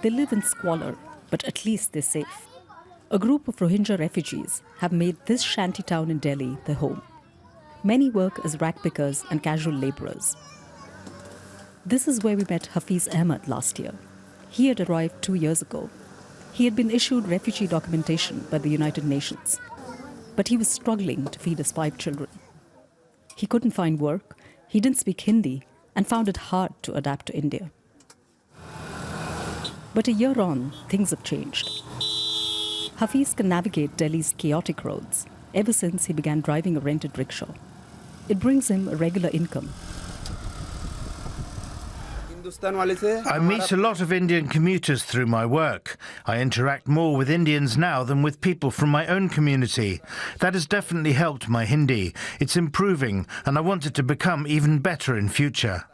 They live in squalor, but at least they're safe. A group of Rohingya refugees have made this shanty town in Delhi their home. Many work as rag pickers and casual laborers. This is where we met Hafiz Ahmed last year. He had arrived 2 years ago. He had been issued refugee documentation by the United Nations, but he was struggling to feed his 5 children. He couldn't find work, he didn't speak Hindi, and found it hard to adapt to India. But a year on, things have changed. Hafiz can navigate Delhi's chaotic roads ever since he began driving a rented rickshaw. It brings him a regular income. I meet a lot of Indian commuters through my work. I interact more with Indians now than with people from my own community. That has definitely helped my Hindi. It's improving, and I want it to become even better in future.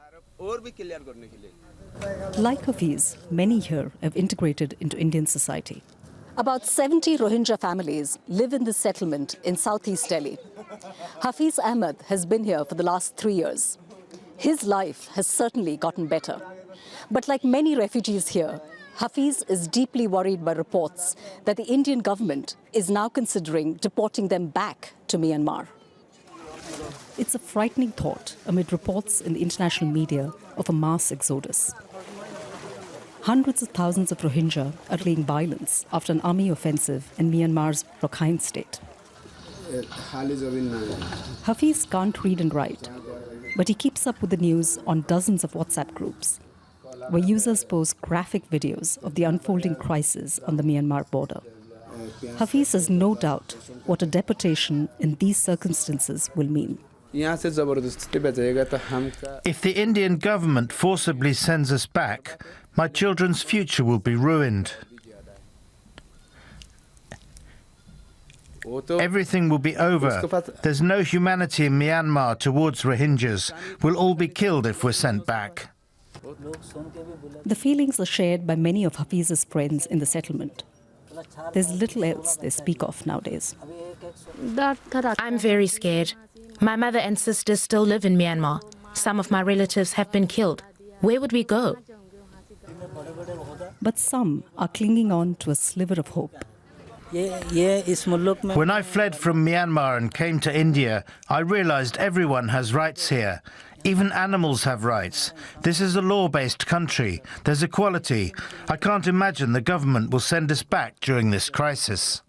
Like Hafiz, many here have integrated into Indian society. About 70 Rohingya families live in this settlement in southeast Delhi. Hafiz Ahmed has been here for the last 3 years. His life has certainly gotten better. But like many refugees here, Hafiz is deeply worried by reports that the Indian government is now considering deporting them back to Myanmar. It's a frightening thought amid reports in the international media of a mass exodus. Hundreds of thousands of Rohingya are fleeing violence after an army offensive in Myanmar's Rakhine state. Hafiz can't read and write, but he keeps up with the news on dozens of WhatsApp groups, where users post graphic videos of the unfolding crisis on the Myanmar border. Hafiz has no doubt what a deportation in these circumstances will mean. If the Indian government forcibly sends us back, my children's future will be ruined. Everything will be over. There's no humanity in Myanmar towards Rohingyas. We'll all be killed if we're sent back. The feelings are shared by many of Hafiz's friends in the settlement. There's little else they speak of nowadays. I'm very scared. My mother and sisters still live in Myanmar. Some of my relatives have been killed. Where would we go? But some are clinging on to a sliver of hope. When I fled from Myanmar and came to India, I realized everyone has rights here. Even animals have rights. This is a law-based country. There's equality. I can't imagine the government will send us back during this crisis.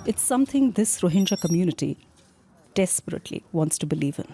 It's something this Rohingya community desperately wants to believe in.